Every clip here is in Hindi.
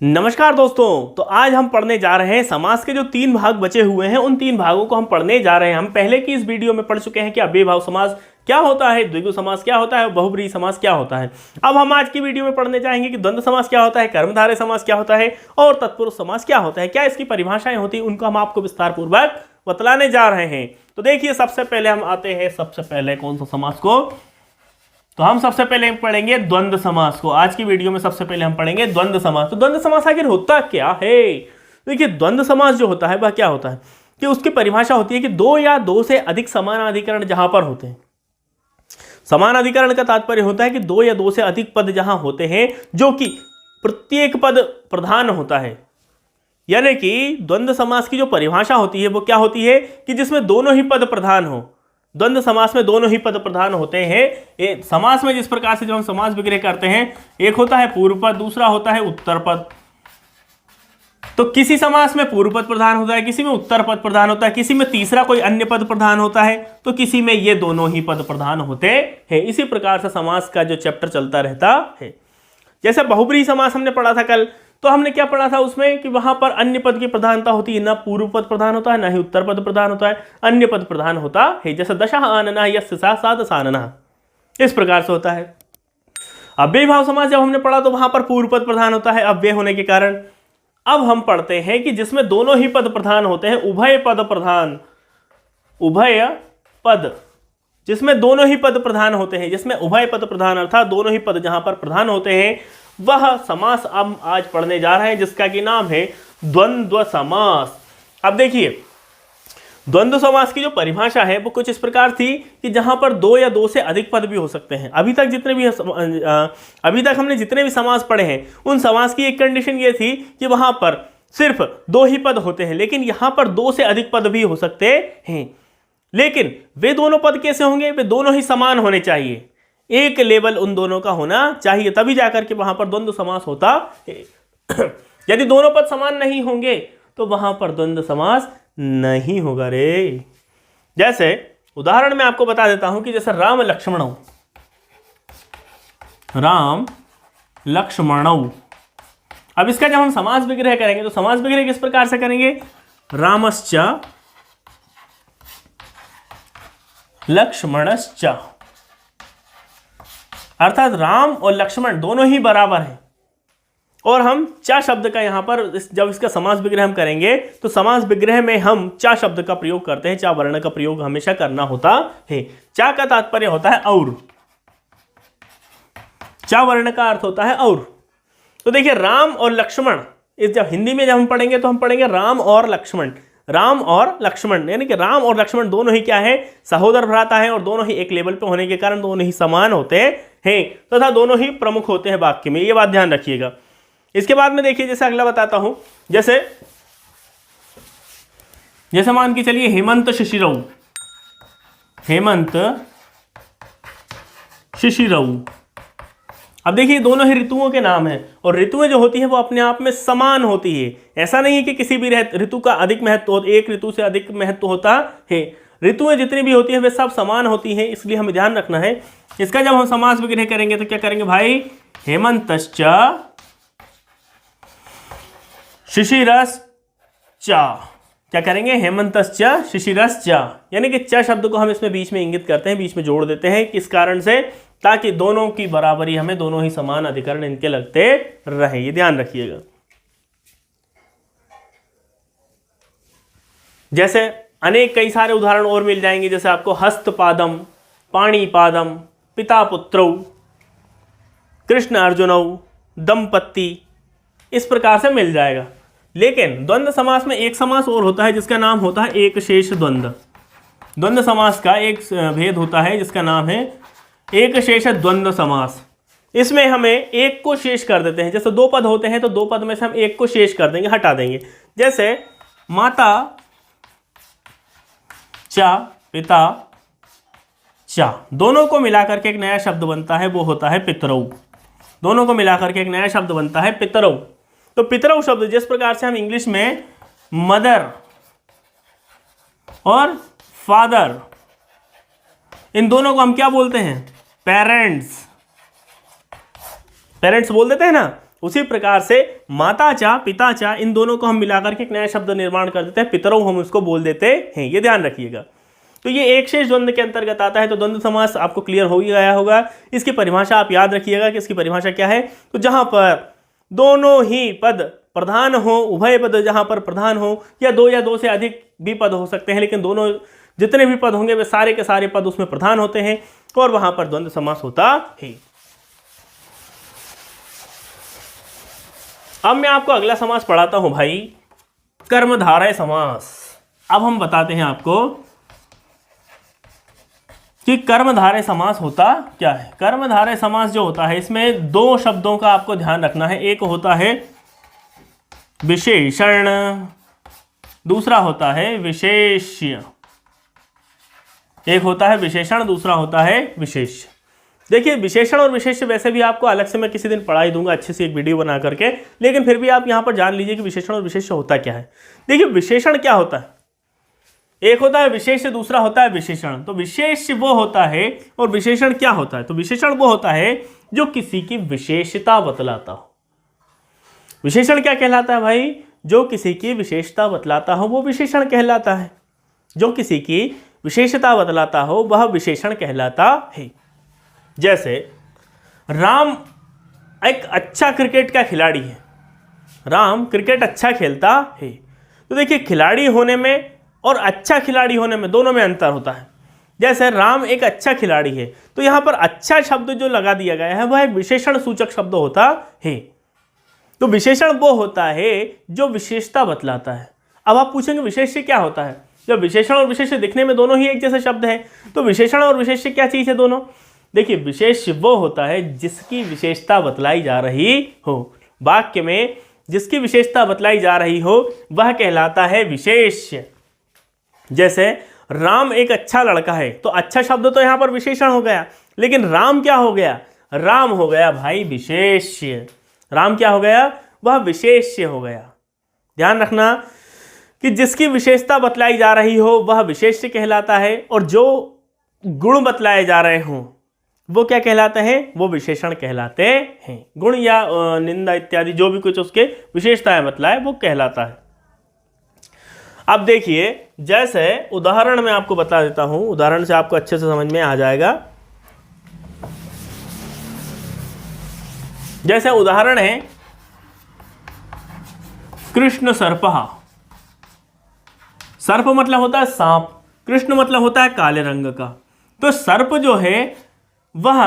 नमस्कार दोस्तों। तो आज हम पढ़ने जा रहे हैं समास के जो 3 भाग बचे हुए हैं, उन 3 भागों को हम पढ़ने जा रहे हैं। हम पहले की इस वीडियो में पढ़ चुके हैं कि अव्ययीभाव समास क्या होता है, द्विगु समास क्या होता है, बहुब्रीहि समास क्या होता है। अब हम आज की वीडियो में पढ़ने जाएंगे कि द्वंद्व समास क्या होता है, कर्मधारय समास क्या होता है और तत्पुरुष समास क्या होता है, क्या इसकी परिभाषाएं होती हैं, उनको हम आपको विस्तार पूर्वक बतलाने जा रहे हैं। तो देखिए, सबसे पहले हम आते हैं सबसे पहले कौन सा समास को, तो हम सबसे पहले पढ़ेंगे द्वंद्व समास को। आज की वीडियो में सबसे पहले हम पढ़ेंगे द्वंद्व समास। तो द्वंद्व समास आखिर होता क्या है? देखिए, द्वंद्व समास जो होता है वह क्या होता है कि उसकी परिभाषा होती है कि दो या दो से अधिक समानाधिकरण जहां पर होते हैं। समानाधिकरण का तात्पर्य होता है कि दो या दो से अधिक पद जहां होते हैं, जो कि प्रत्येक पद प्रधान होता है। यानी कि द्वंद्व समास की जो परिभाषा होती है वो क्या होती है कि जिसमें दोनों ही पद प्रधान हो। द्वंद्व समास में दोनों ही पद प्रधान होते हैं। समास में जिस प्रकार से जब हम समास विग्रह करते हैं, एक होता है पूर्व पद, दूसरा होता है उत्तर पद। तो किसी समास में पूर्व पद प्रधान होता है, किसी में उत्तर पद प्रधान होता है, किसी में तीसरा कोई अन्य पद प्रधान होता है, तो किसी में ये दोनों ही पद प्रधान होते हैं। इसी प्रकार से समास का जो चैप्टर चलता रहता है। जैसे बहुब्रीहि समास हमने पढ़ा था कल, तो हमने क्या पढ़ा था उसमें कि वहां पर अन्य पद की प्रधानता होती है, ना पूर्व पद प्रधान होता है, ना ही उत्तर पद प्रधान होता है, अन्य पद प्रधान होता है। जैसे दशः आननः यस्य सा सा दशाननः, इस प्रकार से होता है। अव्ययीभाव समास जब हमने पढ़ा तो वहां पर पूर्व पद प्रधान होता है अव्यय होने के कारण। अब हम पढ़ते हैं कि जिसमें दोनों ही पद प्रधान होते हैं, उभय पद प्रधान, उभय पद, जिसमें दोनों ही पद प्रधान होते हैं, जिसमें उभय पद प्रधान अर्थात दोनों ही पद जहां पर प्रधान होते हैं, वह समास हम आज पढ़ने जा रहे हैं, जिसका कि नाम है द्वंद्व समास। अब देखिए, द्वंद्व समास की जो परिभाषा है वो कुछ इस प्रकार थी कि जहां पर दो या दो से अधिक पद भी हो सकते हैं। अभी तक हमने जितने भी समास पढ़े हैं, उन समास की एक कंडीशन ये थी कि वहां पर सिर्फ दो ही पद होते हैं, लेकिन यहां पर दो से अधिक पद भी हो सकते हैं। लेकिन वे दोनों पद कैसे होंगे? वे दोनों ही समान होने चाहिए, एक लेवल उन दोनों का होना चाहिए, तभी जाकर के वहां पर द्वंद्व समास होता है। यदि दोनों पद समान नहीं होंगे तो वहां पर द्वंद्व समास नहीं होगा रे। जैसे उदाहरण मैं आपको बता देता हूं कि जैसे राम लक्ष्मणौ, राम लक्ष्मणौ। अब इसका जब हम समास विग्रह करेंगे तो समास विग्रह किस प्रकार से करेंगे? रामश्च लक्ष्मणश्च, अर्थात राम और लक्ष्मण दोनों ही बराबर हैं। और हम चा शब्द का यहां पर जब इसका समास विग्रह हम करेंगे तो समास विग्रह में हम चा शब्द का प्रयोग करते हैं। चा वर्ण का प्रयोग हमेशा करना होता है। चा का तात्पर्य होता है और, चा वर्ण का अर्थ होता है और। तो देखिए, राम और लक्ष्मण, इस जब हिंदी में जब हम पढ़ेंगे तो हम पढ़ेंगे राम और लक्ष्मण। राम और लक्ष्मण यानी कि राम और लक्ष्मण दोनों ही क्या है? सहोदर भ्राता है, और दोनों ही एक लेवल पे होने के कारण दोनों ही समान होते हैं तथा दोनों ही प्रमुख होते हैं वाक्य में। ये बात ध्यान रखिएगा। इसके बाद में देखिए, जैसे अगला बताता हूं, जैसे मान के चलिए हेमंत शिशिरौ, हेमंत शिशिरौ। अब देखिए, दोनों ही ऋतुओं के नाम हैं, और ऋतुएं जो होती हैं वो अपने आप में समान होती है। ऐसा नहीं है कि किसी भी ऋतु का अधिक महत्व, एक ऋतु से अधिक महत्व होता है। ऋतुएं जितनी भी होती हैं वे सब समान होती हैं, इसलिए हमें ध्यान रखना है। इसका जब हम समास विग्रह करेंगे तो क्या करेंगे भाई? हेमंतश्च शिशिरश्च, क्या करेंगे? हेमंतश्च शिशिरश्च, यानी कि च शब्द को हम इसमें बीच में इंगित करते हैं, बीच में जोड़ देते हैं। किस कारण से? ताकि दोनों की बराबरी, हमें दोनों ही समान अधिकरण इनके लगते रहे। ये ध्यान रखिएगा। जैसे अनेक कई सारे उदाहरण और मिल जाएंगे, जैसे आपको हस्तपादम, पाणिपादम, पिता पुत्रौ, कृष्ण अर्जुनौ, दंपत्ति, इस प्रकार से मिल जाएगा। लेकिन द्वंद्व समास में एक समास और होता है जिसका नाम होता है एक शेष द्वंद्व। द्वंद्व समास का एक भेद होता है जिसका नाम है एक शेष द्वंद्व समास। इसमें हमें एक को शेष कर देते हैं। जैसे दो पद होते हैं तो दो पद में से हम एक को शेष कर देंगे, हटा देंगे। जैसे माता चा, पिता चा, दोनों को मिलाकर के एक नया शब्द बनता है, वो होता है पितरौ। दोनों को मिलाकर के एक नया शब्द बनता है पितरौ। तो पितरौ शब्द जिस प्रकार से हम इंग्लिश में मदर और फादर, इन दोनों को हम क्या बोलते हैं? पेरेंट्स। पेरेंट्स बोल देते हैं ना, उसी प्रकार से माता चा पिता चा इन दोनों को हम मिलाकर के एक नया शब्द निर्माण कर देते हैं, पितरों हम उसको बोल देते हैं, ये ध्यान रखिएगा। तो ये एक शेष द्वंद्व के अंतर्गत आता है। तो द्वंद्व समास आपको क्लियर हो ही गया होगा। इसकी परिभाषा आप याद रखिएगा कि इसकी परिभाषा क्या है। तो जहां पर दोनों ही पद प्रधान हो, उभय पद जहां पर प्रधान हो, या दो से अधिक भी पद हो सकते हैं, लेकिन दोनों जितने भी पद होंगे वे सारे के सारे पद उसमें प्रधान होते हैं और वहां पर द्वंद्व समास होता है। अब मैं आपको अगला समास पढ़ाता हूं भाई, कर्मधारय समास। अब हम बताते हैं आपको कि कर्मधारय समास होता क्या है। कर्मधारय समास जो होता है इसमें दो शब्दों का आपको ध्यान रखना है। एक होता है विशेषण, दूसरा होता है विशेष्य। एक होता है विशेषण, दूसरा होता है विशेष्य। देखिए विशेषण और विशेष्य वैसे भी आपको अलग से मैं किसी दिन पढ़ा ही दूंगा अच्छे से एक वीडियो बना करके, लेकिन फिर भी आप यहां पर जान लीजिए कि विशेषण और विशेष्य होता क्या है। देखिए विशेषण क्या होता है, एक होता है विशेष्य, दूसरा होता है विशेषण। तो विशेष्य वो होता है और विशेषण क्या होता है। तो विशेषण वो होता है जो किसी की विशेषता बतलाता हो। विशेषण क्या कहलाता है भाई, जो किसी की विशेषता बतलाता हो वो विशेषण कहलाता है। जो किसी की विशेषता बतलाता हो वह विशेषण कहलाता है। जैसे राम एक अच्छा क्रिकेट का खिलाड़ी है, राम क्रिकेट अच्छा खेलता है। तो देखिए खिलाड़ी होने में और अच्छा खिलाड़ी होने में दोनों में अंतर होता है। जैसे राम एक अच्छा खिलाड़ी है तो यहाँ पर अच्छा शब्द जो लगा दिया गया है वह एक विशेषण सूचक शब्द होता है। तो विशेषण वो होता है जो विशेषता बतलाता है। अब आप पूछेंगे विशेष्य क्या होता है। जब विशेषण और विशेष्य दिखने में दोनों ही एक जैसे शब्द हैं, तो विशेषण और विशेष्य क्या चीज़ है दोनों। देखिए विशेष्य वो होता है जिसकी विशेषता बतलाई जा रही हो। वाक्य में जिसकी विशेषता बतलाई जा रही हो वह कहलाता है विशेष्य। जैसे राम एक अच्छा लड़का है, तो अच्छा शब्द तो यहाँ पर विशेषण हो गया, लेकिन राम क्या हो गया, राम हो गया भाई विशेष्य। राम क्या हो गया, वह विशेष्य हो गया। ध्यान रखना कि जिसकी विशेषता बतलाई जा रही हो वह विशेष्य कहलाता है, और जो गुण बतलाए जा रहे हों वो क्या कहलाते हैं, वो विशेषण कहलाते हैं। गुण या निंदा इत्यादि जो भी कुछ उसके विशेषताएं बतलाए वो कहलाता है। अब देखिए जैसे उदाहरण मैं आपको बता देता हूं, उदाहरण से आपको अच्छे से समझ में आ जाएगा। जैसे उदाहरण है कृष्ण सर्पः। सर्प मतलब होता है सांप, कृष्ण मतलब होता है काले रंग का। तो सर्प जो है वह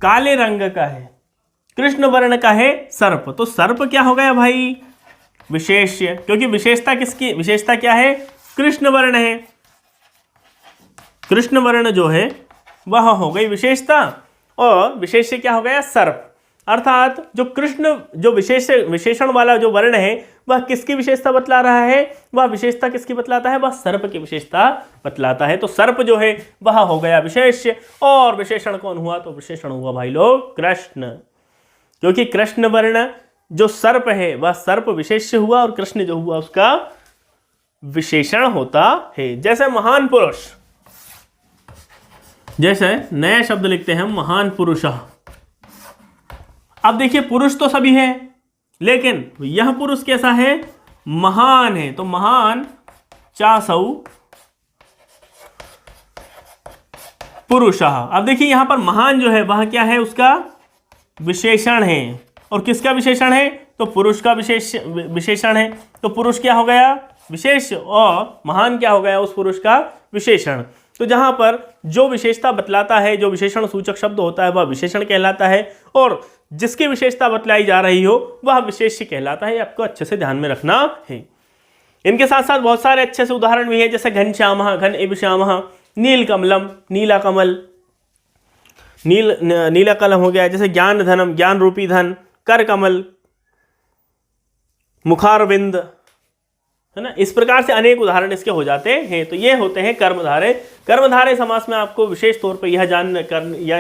काले रंग का है, कृष्ण वर्ण का है सर्प। तो सर्प क्या हो गया भाई, विशेष्य, क्योंकि विशेषता किसकी, विशेषता क्या है, कृष्ण वर्ण है। कृष्ण वर्ण जो है वह हो गई विशेषता, और विशेष्य क्या हो गया, सर्प। अर्थात जो कृष्ण जो विशेषण वाला जो वर्ण है वह किसकी विशेषता बतला रहा है, वह विशेषता किसकी बतलाता है, वह सर्प की विशेषता बतलाता है। तो सर्प जो है वह हो गया विशेष्य, और विशेषण कौन हुआ, तो विशेषण हुआ भाई लोग कृष्ण। क्योंकि कृष्ण वर्ण जो सर्प है वह सर्प विशेष्य हुआ, और कृष्ण जो हुआ उसका विशेषण होता है। जैसे महान पुरुष, जैसे नया शब्द लिखते हैं महान पुरुषः। अब देखिए पुरुष तो सभी है, लेकिन यह पुरुष कैसा है, महान है। तो महान चासौ पुरुषः। अब देखिए यहां पर महान जो है वह क्या है, उसका विशेषण है। और किसका विशेषण है, तो पुरुष का विशेषण है। तो पुरुष क्या हो गया, विशेष, और महान क्या हो गया, उस पुरुष का विशेषण। तो जहां पर जो विशेषता बतलाता है, जो विशेषण सूचक शब्द होता है वह विशेषण कहलाता है, और जिसकी विशेषता बतलाई जा रही हो वह विशेष्य कहलाता है। आपको अच्छे से ध्यान में रखना है। इनके साथ साथ बहुत सारे अच्छे से उदाहरण भी है, जैसे घनश्यामः, घन एव श्यामः, नीलकमलम, नीला कमल, नीला कलम हो गया। जैसे ज्ञान धनम, ज्ञान रूपी धन, कर कमल, मुखारविंद, है ना। इस प्रकार से अनेक उदाहरण इसके हो जाते हैं। तो ये होते हैं कर्मधारय। कर्मधारय समास में आपको विशेष तौर पर यह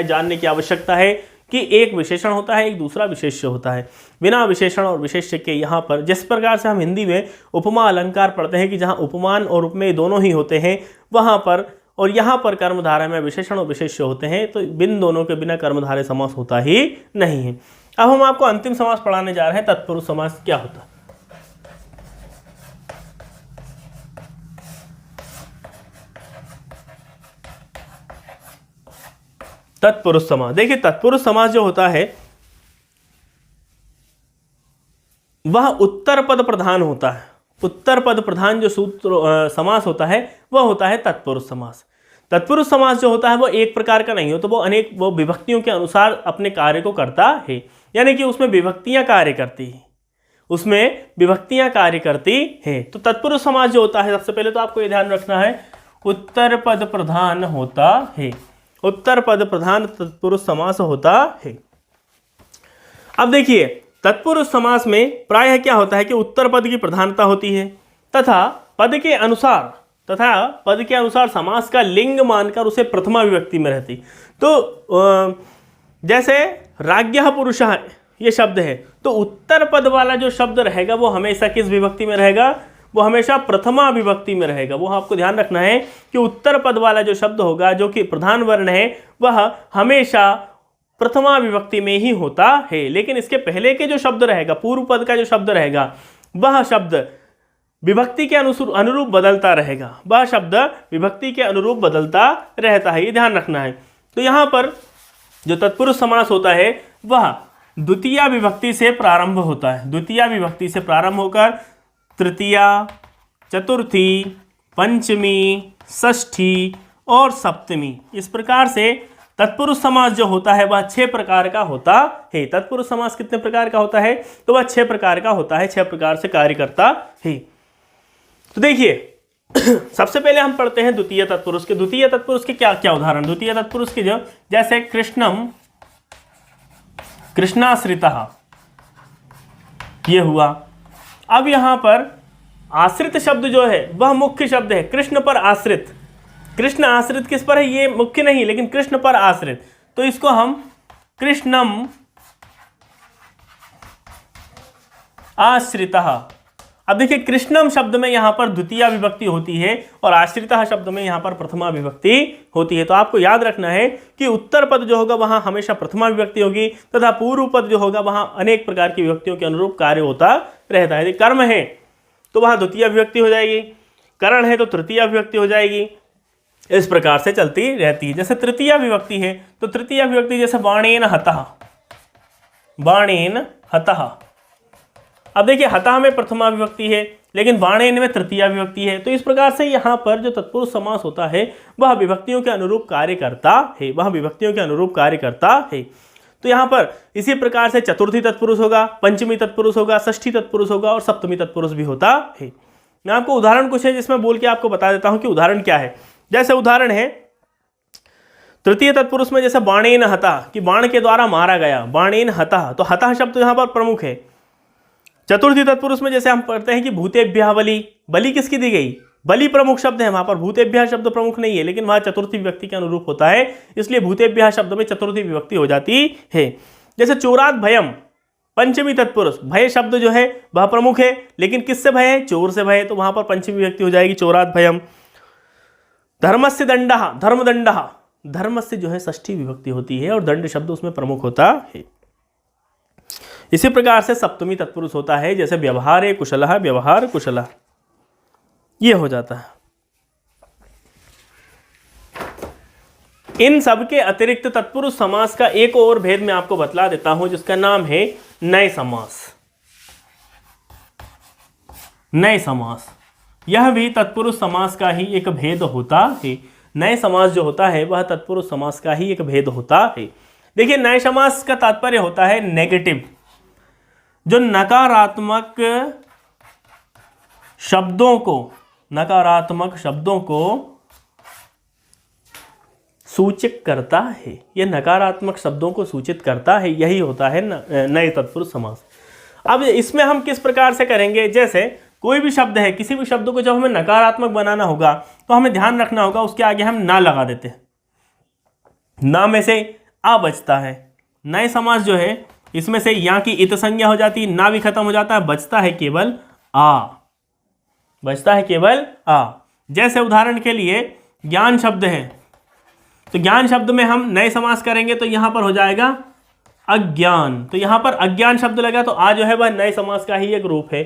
जानने की आवश्यकता है कि एक विशेषण होता है, एक दूसरा विशेष्य होता है। बिना विशेषण और विशेष्य के यहाँ पर जिस प्रकार से हम हिंदी में उपमा अलंकार पढ़ते हैं कि जहाँ उपमान और उपमेय दोनों ही होते हैं, वहाँ पर और यहाँ पर कर्मधारय में विशेषण और विशेष्य होते हैं। तो बिन दोनों के बिना कर्मधारय समास होता ही नहीं है। अब हम आपको अंतिम समास पढ़ाने जा रहे हैं, तत्पुरुष समास क्या होता है। तत्पुरुष समास, देखिए तत्पुरुष समास जो होता है वह उत्तर पद प्रधान होता है। उत्तर पद प्रधान जो सूत्र समास होता है वह होता है तत्पुरुष समास। तत्पुरुष समास जो होता है वो एक प्रकार का नहीं हो, तो वो विभक्तियों के अनुसार अपने कार्य को करता है, यानी कि उसमें विभक्तियां कार्य करती हैं, उसमें विभक्तियां कार्य करती हैं। तो तत्पुरुष समास जो होता है, सबसे पहले तो आपको ये ध्यान रखना है, उत्तर पद प्रधान होता है। उत्तर पद प्रधान तत्पुरुष समास होता है। अब देखिए तत्पुरुष समास में प्रायः क्या होता है कि उत्तर पद की प्रधानता होती है तथा पद के अनुसार समास का लिंग मानकर उसे प्रथमा विभक्ति में रहती। तो जैसे राज्ञः पुरुषः ये शब्द है, तो उत्तर पद वाला जो शब्द रहेगा वो हमेशा किस विभक्ति में रहेगा, वो हमेशा प्रथमा विभक्ति में रहेगा। वो आपको ध्यान रखना है कि उत्तर पद वाला जो शब्द होगा जो कि प्रधान वर्ण है वह हमेशा प्रथमा विभक्ति में ही होता है। लेकिन इसके पहले के जो शब्द रहेगा, पूर्व पद का जो शब्द रहेगा, वह शब्द विभक्ति के अनुरूप बदलता रहेगा, वह शब्द विभक्ति के अनुरूप बदलता रहता है, ये ध्यान रखना है। तो यहाँ पर जो तत्पुरुष समास होता है वह द्वितीया विभक्ति से प्रारंभ होता है। द्वितीया विभक्ति से प्रारंभ होकर तृतीया, चतुर्थी, पंचमी, षष्ठी और सप्तमी, इस प्रकार से तत्पुरुष समास जो होता है वह 6 प्रकार का होता है। तत्पुरुष समास कितने प्रकार का होता है, तो वह 6 प्रकार का होता है, 6 प्रकार से कार्य करता है। तो देखिए सबसे पहले हम पढ़ते हैं द्वितीय तत्पुरुष के। द्वितीय तत्पुरुष के क्या क्या उदाहरण, द्वितीय तत्पुरुष के जो जैसे कृष्णम, कृष्णाश्रितः, ये हुआ। अब यहां पर आश्रित शब्द जो है वह मुख्य शब्द है, कृष्ण पर आश्रित। कृष्ण आश्रित किस पर है, ये मुख्य नहीं लेकिन कृष्ण पर आश्रित, तो इसको हम कृष्णम आश्रितः। अब देखिए कृष्णम शब्द में यहां पर द्वितीया विभक्ति होती है और आश्रितः शब्द में यहां पर प्रथमा विभक्ति होती है। तो आपको याद रखना है कि उत्तर पद जो होगा वहां हमेशा प्रथमा विभक्ति होगी तथा पूर्व पद जो होगा वहां अनेक प्रकार की विभक्तियों के अनुरूप कार्य होता रहता है। यदि कर्म है तो वहां द्वितीय विभक्ति हो जाएगी, करण है तो तृतीय विभक्ति हो जाएगी, इस प्रकार से चलती रहती है। जैसे तृतीय विभक्ति है तो तृतीय विभक्ति जैसे बाणेन हतः, बाणेन हतः। अब देखिए हतः में प्रथमा विभक्ति है लेकिन बाणेन में तृतीय विभक्ति है। तो इस प्रकार से यहाँ पर जो तत्पुरुष समास होता है वह विभक्तियों के अनुरूप कार्य करता है, वह विभक्तियों के अनुरूप कार्य करता है। तो यहाँ पर इसी प्रकार से चतुर्थी तत्पुरुष होगा, पंचमी तत्पुरुष होगा, षष्ठी तत्पुरुष होगा और सप्तमी तत्पुरुष भी होता है। मैं आपको उदाहरण कुछ है जिसमें बोल के आपको बता देता हूँ कि उदाहरण क्या है। जैसे उदाहरण है तृतीय तत्पुरुष में जैसे बाणेन हतः, कि बाण के द्वारा मारा गया, बाणेन हतः, तो हतः शब्द यहाँ पर प्रमुख है। चतुर्थी तत्पुरुष में जैसे हम पढ़ते हैं कि भूतेभ्यः बलि, बलि किसकी दी गई, बलि प्रमुख शब्द है, वहां पर भूतेभ्यः शब्द प्रमुख नहीं है लेकिन वहां चतुर्थी विभक्ति के अनुरूप होता है, इसलिए भूतेभ्यः शब्द में चतुर्थी विभक्ति हो जाती है। जैसे चोरात भयम, पंचमी तत्पुरुष, भय शब्द जो है वह प्रमुख है लेकिन किससे भय है, चोर से भय, तो वहां पर पंचमी विभक्ति हो जाएगी चोरात भयम। धर्मस्य दंडः, धर्मदंडः, धर्म से जो है षष्ठी विभक्ति होती है और दंड शब्द उसमें प्रमुख होता है। इसी प्रकार से सप्तमी तत्पुरुष होता है, जैसे व्यवहारे कुशलः, व्यवहार कुशलः, ये हो जाता है। इन सब के अतिरिक्त तत्पुरुष समास का एक और भेद मैं आपको बतला देता हूं जिसका नाम है नए समास। नए समास, यह भी तत्पुरुष समास का ही एक भेद होता है। नए समास जो होता है वह तत्पुरुष समास का ही एक भेद होता है। देखिए नए समास का तात्पर्य होता है नेगेटिव, जो नकारात्मक शब्दों को सूचित करता है। यह नकारात्मक शब्दों को सूचित करता है, यही होता है नए तत्पुरुष समास। अब इसमें हम किस प्रकार से करेंगे, जैसे कोई भी शब्द है, किसी भी शब्द को जब हमें नकारात्मक बनाना होगा तो हमें ध्यान रखना होगा उसके आगे हम ना लगा देते हैं, ना में से आ बचता है। नए समास जो है इसमें से या की इत संज्ञा हो जाती है, ना भी खत्म हो जाता है, बचता है केवल आ, बचता है केवल आ। जैसे उदाहरण के लिए ज्ञान शब्द है, तो ज्ञान शब्द में हम नए समास करेंगे तो यहां पर हो जाएगा अज्ञान। तो यहां पर अज्ञान शब्द लगा तो आ जो है वह नए समास का ही एक रूप है।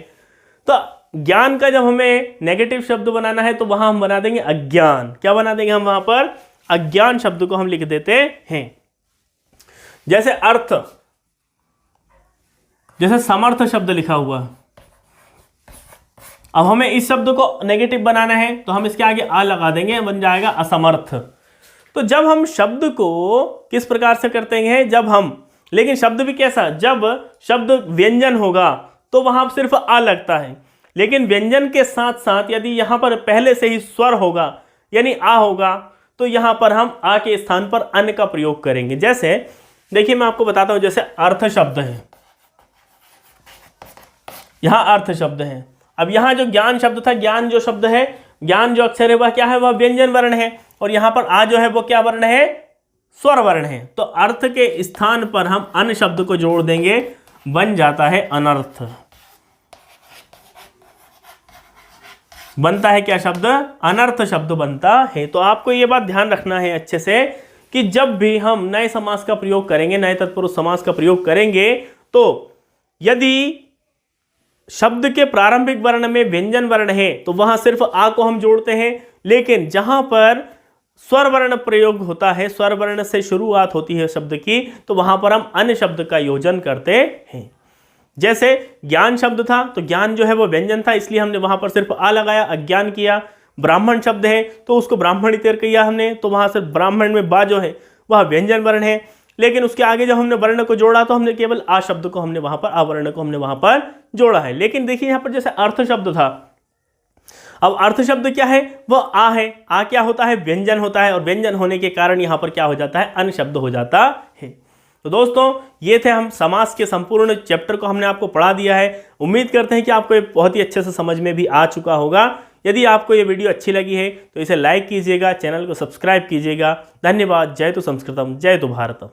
तो ज्ञान का जब हमें नेगेटिव शब्द बनाना है तो वहां हम बना देंगे अज्ञान। क्या बना देंगे हम वहां पर? अज्ञान शब्द को हम लिख देते हैं। जैसे अर्थ, जैसे समर्थ शब्द लिखा हुआ, अब हमें इस शब्द को नेगेटिव बनाना है तो हम इसके आगे आ लगा देंगे, बन जाएगा असमर्थ। तो जब हम शब्द को किस प्रकार से करते हैं, जब हम, लेकिन शब्द भी कैसा, जब शब्द व्यंजन होगा तो वहां सिर्फ आ लगता है, लेकिन व्यंजन के साथ साथ यदि यहां पर पहले से ही स्वर होगा यानी आ होगा तो यहां पर हम आ के स्थान पर अन का प्रयोग करेंगे। जैसे देखिए मैं आपको बताता हूं, जैसे अर्थ शब्द है, यहां अर्थ शब्द है। अब यहां जो ज्ञान शब्द था, ज्ञान जो शब्द है, ज्ञान जो अक्षर है वह क्या है, वह व्यंजन वर्ण है, और यहां पर आ जो है वो क्या वर्ण है, स्वर वर्ण है। तो अर्थ के स्थान पर हम अन शब्द को जोड़ देंगे, बन जाता है अनर्थ। बनता है क्या शब्द? अनर्थ शब्द बनता है। तो आपको यह बात ध्यान रखना है अच्छे से कि जब भी हम नए समास का प्रयोग करेंगे, नए तत्पुरुष समास का प्रयोग करेंगे, तो यदि शब्द के प्रारंभिक वर्ण में व्यंजन वर्ण है तो वहां सिर्फ आ को हम जोड़ते हैं, लेकिन जहां पर स्वर वर्ण प्रयोग होता है, स्वर वर्ण से शुरुआत होती है शब्द की, तो वहां पर हम अन्य शब्द का योजन करते हैं। जैसे ज्ञान शब्द था तो ज्ञान जो है वो व्यंजन था, इसलिए हमने वहां पर सिर्फ आ लगाया, अज्ञान किया। ब्राह्मण शब्द है तो उसको ब्राह्मण इतर किया हमने, तो वहां से ब्राह्मण में बा जो है वह व्यंजन वर्ण है, लेकिन उसके आगे जब हमने वर्ण को जोड़ा तो हमने केवल आ शब्द को हमने वहां पर, आ वर्ण को हमने वहां पर जोड़ा है। लेकिन देखिए यहां पर जैसे अर्थ शब्द था, अब अर्थ शब्द क्या है, वो आ है। आ क्या होता है, व्यंजन होता है, और व्यंजन होने के कारण यहां पर क्या हो जाता है, अन शब्द हो जाता है। तो दोस्तों ये थे हम समास के संपूर्ण चैप्टर को हमने आपको पढ़ा दिया है। उम्मीद करते हैं कि आपको ये बहुत ही अच्छे से समझ में भी आ चुका होगा। यदि आपको ये वीडियो अच्छी लगी है तो इसे लाइक कीजिएगा, चैनल को सब्सक्राइब कीजिएगा। धन्यवाद। जय तो संस्कृतम, जय तो भारतम।